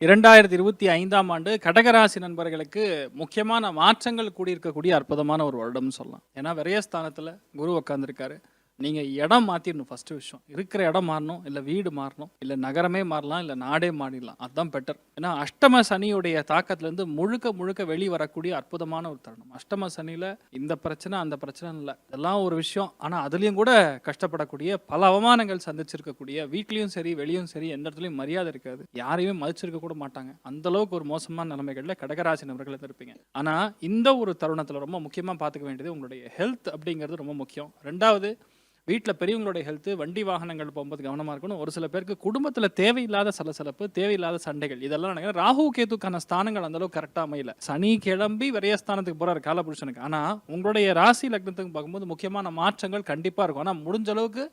2025ஆம் ஆண்டு கடகராசி நண்பர்களுக்கு முக்கியமான மாற்றங்கள் கூடியிருக்கக்கூடிய அற்புதமான ஒரு வருடம்னு சொல்லலாம். ஏன்னா விரயஸ்தானத்தில் குரு உட்காந்துருக்காரு. நீங்கள் இடம் மாற்றிடணும். ஃபஸ்ட்டு விஷயம் இருக்கிற இடம் மாறணும், இல்லை வீடு மாறணும், இல்லை நகரமே மாறலாம், இல்லை நாடே மாறிடலாம். அதுதான் பெட்டர். ஏன்னா அஷ்டம சனியுடைய தாக்கத்துலேருந்து முழுக்க முழுக்க வெளியே வரக்கூடிய அற்புதமான ஒரு தருணம். அஷ்டம சனியில் இந்த பிரச்சனை அந்த பிரச்சனை இல்லை, இதெல்லாம் ஒரு விஷயம். ஆனால் அதுலேயும் கூட கஷ்டப்படக்கூடிய பல அவமானங்கள் சந்திச்சிருக்கக்கூடிய, வீட்லேயும் சரி வெளியும் சரி எந்த இடத்துலையும் மரியாதை இருக்காது, யாரையுமே மதிச்சிருக்க கூட மாட்டாங்க. அந்தளவுக்கு ஒரு மோசமான நிலைமைகளில் கடகராசி நபர்கள் இருப்பீங்க. ஆனால் இந்த ஒரு தருணத்தில் ரொம்ப முக்கியமாக பார்த்துக்க வேண்டியது உங்களுடைய ஹெல்த் அப்படிங்கிறது ரொம்ப முக்கியம். ரெண்டாவது, வீட்டில் பெரியவங்களுடைய ஹெல்த்து, வண்டி வாகனங்கள் போகும்போது கவனமாக இருக்கணும். ஒரு சில பேருக்கு குடும்பத்தில் தேவையில்லாத சலசலப்பு, தேவையில்லாத சண்டைகள், இதெல்லாம் நினைக்கிறேன். ராகு கேதுக்கான ஸ்தானங்கள் அந்தளவுக்கு கரெக்டாக அமையல. சனி கிளம்பி விரயஸ்தானத்துக்கு போகிறார் காலபுருஷனுக்கு. ஆனால் உங்களுடைய ராசி லக்னத்துக்கு பார்க்கும்போது முக்கியமான மாற்றங்கள் கண்டிப்பாக இருக்கும். ஆனால் முடிஞ்ச அளவுக்கு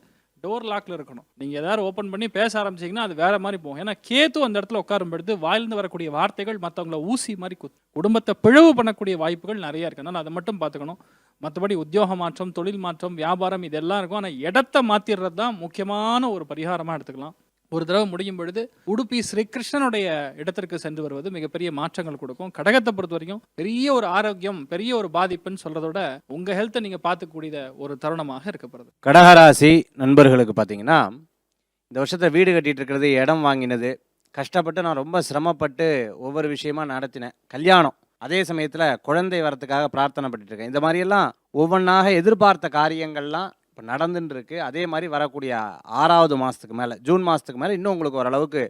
டோர் லாக்ல இருக்கணும். நீங்கள் ஏதாவது ஓப்பன் பண்ணி பேச ஆரம்பிச்சிங்கன்னா அது வேற மாதிரி போகும். ஏன்னா கேத்து அந்த இடத்துல உட்காரும்படுத்து வாயிலிருந்து வரக்கூடிய வார்த்தைகள் மற்றவங்கள ஊசி மாதிரி குடும்பத்தை பிளவு பண்ணக்கூடிய வாய்ப்புகள் நிறைய இருக்கு. அதனால் அதை மட்டும் பார்த்துக்கணும். மற்றபடி உத்தியோக மாற்றம், தொழில் மாற்றம், வியாபாரம் இதெல்லாம் இருக்கும். ஆனால் இடத்தை மாற்றிடுறது தான் முக்கியமான ஒரு பரிகாரமாக எடுத்துக்கலாம். ஒரு தடவை முடியும் பொழுது உடுப்பி ஸ்ரீகிருஷ்ணனுடைய இடத்திற்கு சென்று வருவது மிகப்பெரிய மாற்றங்கள் கொடுக்கும். கடகத்தை பொறுத்த வரைக்கும் பெரிய ஒரு ஆரோக்கியம், பெரிய ஒரு பாதிப்புன்னு சொல்றதோட உங்க ஹெல்த்தை நீங்க பார்த்துக்கூடிய ஒரு தருணமாக இருக்கப்படுது. கடகராசி நண்பர்களுக்கு பார்த்தீங்கன்னா, இந்த வருஷத்தை வீடு கட்டிட்டு இருக்கிறது, இடம் வாங்கினது, கஷ்டப்பட்டு நான் ரொம்ப சிரமப்பட்டு ஒவ்வொரு விஷயமா நடத்தினேன். கல்யாணம், அதே சமயத்தில் குழந்தை வரத்துக்காக பிரார்த்தனை பண்ணிட்டு இருக்கேன். இந்த மாதிரியெல்லாம் ஒவ்வொன்றாக எதிர்பார்த்த காரியங்கள்லாம் இப்போ நடந்துன்னு இருக்குது. அதே மாதிரி வரக்கூடிய 6வது மாதத்துக்கு மேலே, ஜூன் மாதத்துக்கு மேலே இன்னும் உங்களுக்கு ஓரளவுக்கு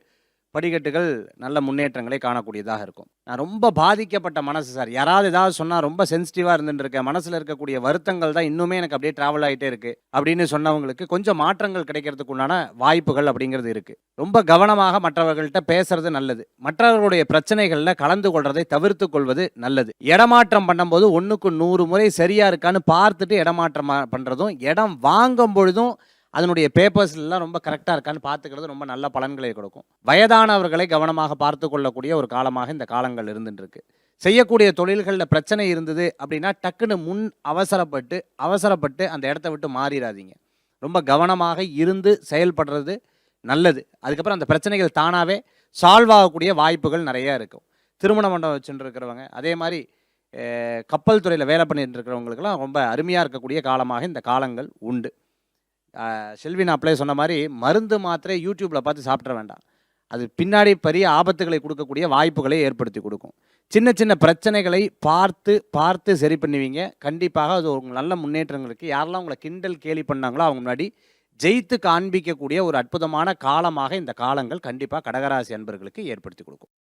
படிக்கட்டுகள் நல்ல முன்னேற்றங்களை காணக்கூடியதாக இருக்கும். நான் ரொம்ப பாதிக்கப்பட்ட மனசு சார், யாராவது ஏதாவது சொன்னால் ரொம்ப சென்சிட்டிவாக இருந்துட்டு இருக்கேன், மனசில் இருக்கக்கூடிய வருத்தங்கள் தான் இன்னுமே எனக்கு அப்படியே ட்ராவல் ஆகிட்டே இருக்குது அப்படின்னு சொன்னவங்களுக்கு கொஞ்சம் மாற்றங்கள் கிடைக்கிறதுக்கு உண்டான வாய்ப்புகள் அப்படிங்கிறது இருக்குது. ரொம்ப கவனமாக மற்றவர்கள்ட்ட பேசுறது நல்லது. மற்றவர்களுடைய பிரச்சனைகளில் கலந்து கொள்றதை தவிர்த்து கொள்வது நல்லது. இடமாற்றம் பண்ணும்போது 1க்கு 100 முறை சரியாக இருக்கான்னு பார்த்துட்டு இடமாற்றம் பண்ணுறதும், இடம் வாங்கும் பொழுதும் அதனுடைய பேப்பர்ஸ்லாம் ரொம்ப கரெக்டாக இருக்கான்னு பார்த்துக்கிறது ரொம்ப நல்ல பலன்களை கொடுக்கும். வயதானவர்களை கவனமாக பார்த்து கொள்ளக்கூடிய ஒரு காலமாக இந்த காலங்கள் இருந்துட்டு இருக்கு. செய்யக்கூடிய தொழில்களில் பிரச்சனை இருந்தது அப்படின்னா டக்குன்னு அவசரப்பட்டு அந்த இடத்த விட்டு மாறிடாதீங்க. ரொம்ப கவனமாக இருந்து செயல்படுறது நல்லது. அதுக்கப்புறம் அந்த பிரச்சனைகள் தானாகவே சால்வ் ஆகக்கூடிய வாய்ப்புகள் நிறையா இருக்கும். திருமண மண்டபம் வச்சுட்டு இருக்கிறவங்க, அதே மாதிரி கப்பல் துறையில் வேலை பண்ணிட்டு இருக்கிறவங்களுக்கெல்லாம் ரொம்ப அருமையாக இருக்கக்கூடிய காலமாக இந்த காலங்கள் உண்டு. செல்வி நாப்ளே சொன்ன மாதிரி மருந்து மாத்திரை யூடியூப்பில் பார்த்து சாப்பிட்ற வேண்டாம். அது பின்னாடி பெரிய ஆபத்துகளை கொடுக்கக்கூடிய வாய்ப்புகளை ஏற்படுத்தி கொடுக்கும். சின்ன சின்ன பிரச்சனைகளை பார்த்து சரி பண்ணுவீங்க. கண்டிப்பாக அது ஒரு நல்ல முன்னேற்றங்களுக்கு, யாரெல்லாம் உங்களை கிண்டல் கேலி பண்ணாங்களோ அவங்க முன்னாடி ஜெயித்து காண்பிக்கக்கூடிய ஒரு அற்புதமான காலமாக இந்த காலங்கள் கண்டிப்பாக கடகராசி அன்பர்களுக்கு ஏற்படுத்தி கொடுக்கும்.